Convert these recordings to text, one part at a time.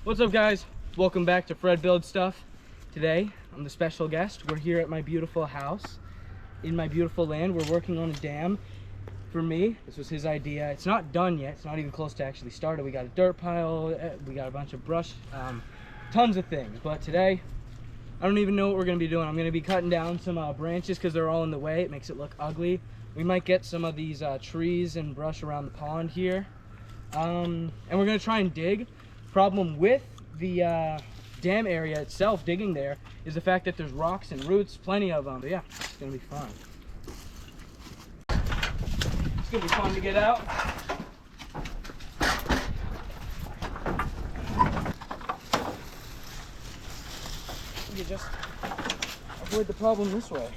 What's up, guys? Welcome back to Fred Build Stuff. Today I'm the special guest. We're here at my beautiful house in my beautiful land. We're working on a dam. For me, this was his idea. It's not done yet. It's not even close to actually started. We got a dirt pile, we got a bunch of brush, tons of things. But today I don't even know what we're gonna be doing. I'm gonna be cutting down some branches because they're all in the way. It makes it look ugly. We might get some of these trees and brush around the pond here, and we're gonna try and dig. Problem with the dam area itself, digging there, is the fact that there's rocks and roots, plenty of them. But yeah, it's gonna be fun. It's gonna be fun to get out. You can just avoid the problem this way.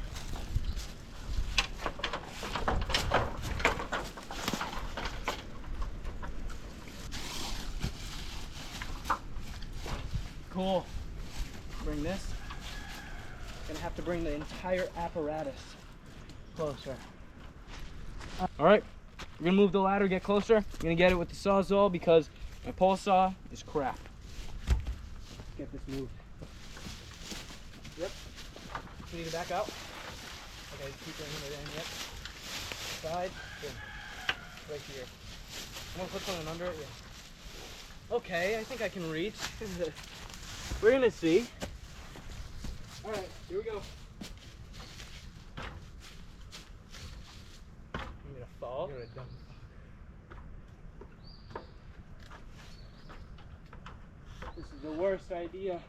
Cool. Bring this. Gonna have to bring the entire apparatus closer. All right, we're gonna move the ladder, get closer. I'm gonna get it with the Sawzall because my pole saw is crap. Let's get this moved. Yep. You need to back out. Okay, keep bringing it in. Yep. Side. Good. Right here. I'm gonna put something under it. Yeah. Okay, I think I can reach. We're gonna see. All right, here we go. I'm gonna fall. You're a dumb fuck. This is the worst idea.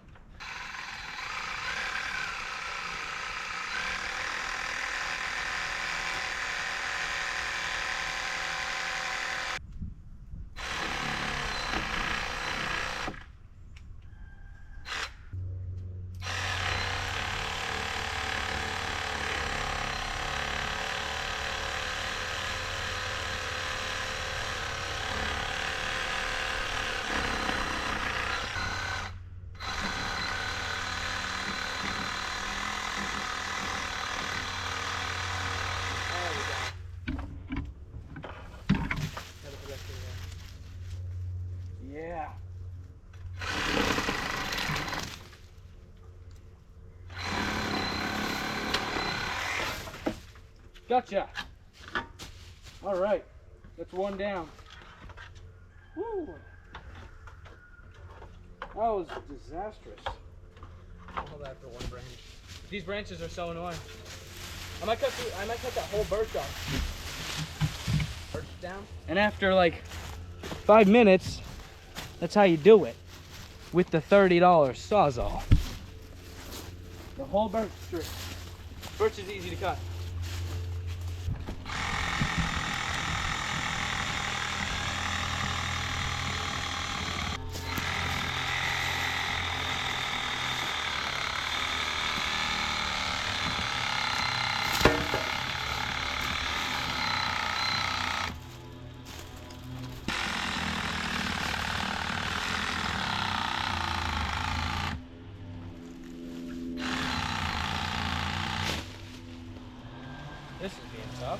Yeah. Gotcha. All right, that's one down. Woo. That was disastrous. Hold that for one branch. These branches are so annoying. I might cut that whole birch off. Birch down. And after like 5 minutes, that's how you do it with the $30 Sawzall. The whole birch tree. Birch is easy to cut. This is being tough.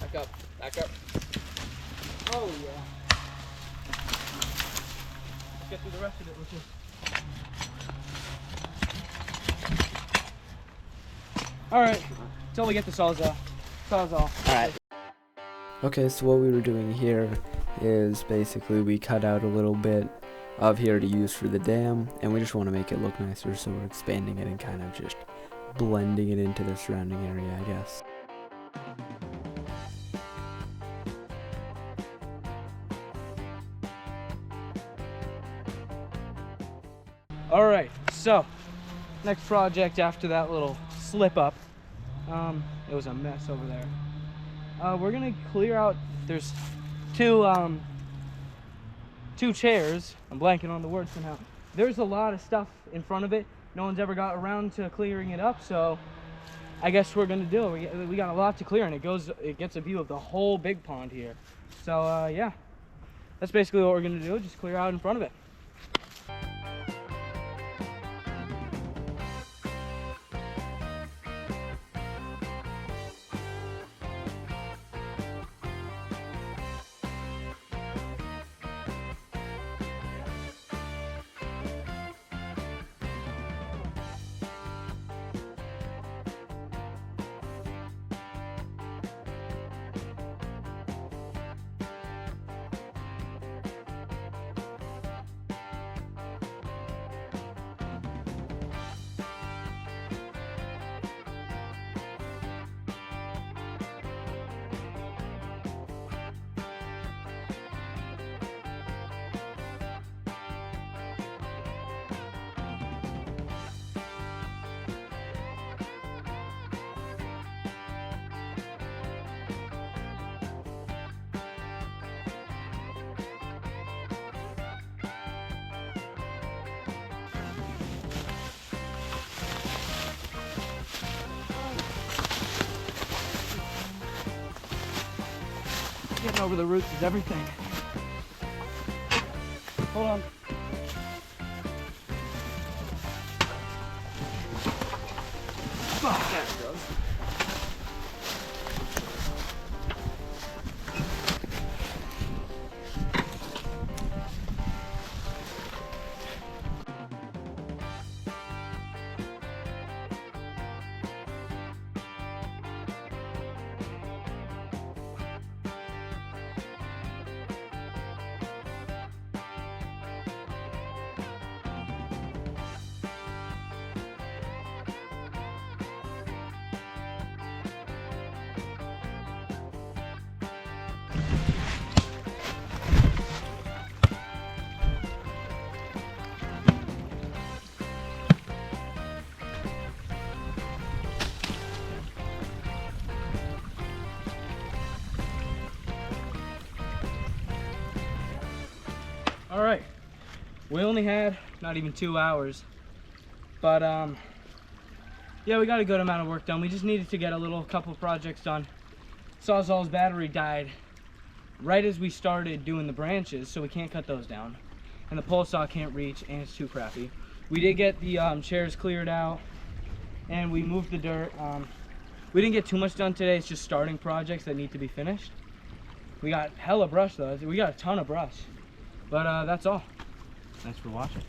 Back up, back up. Oh yeah. Let's get through the rest of it, All right, until we get the Sawzall. All right. Okay, so what we were doing here is basically we cut out a little bit of here to use for the dam, and we just want to make it look nicer, so we're expanding it and kind of just blending it into the surrounding area, I guess. All right, so next project after that little slip up, it was a mess over there. We're gonna clear out. There's two chairs. I'm blanking on the word somehow. There's a lot of stuff in front of it. No one's ever got around to clearing it up, so I guess we're gonna do it. We got a lot to clear, and it gets a view of the whole big pond here. So yeah, that's basically what we're gonna do. Just clear out in front of it. Getting over the roots is everything. Hold on. Oh, there it goes. All right, we only had not even 2 hours, but yeah, we got a good amount of work done. We just needed to get a couple projects done. Sawzall's battery died right as we started doing the branches, so we can't cut those down, and the pole saw can't reach, and it's too crappy. We did get the chairs cleared out, and we moved the dirt. We didn't get too much done today. It's just starting projects that need to be finished. We got hella brush though. We got a ton of brush. But that's all. Thanks for watching.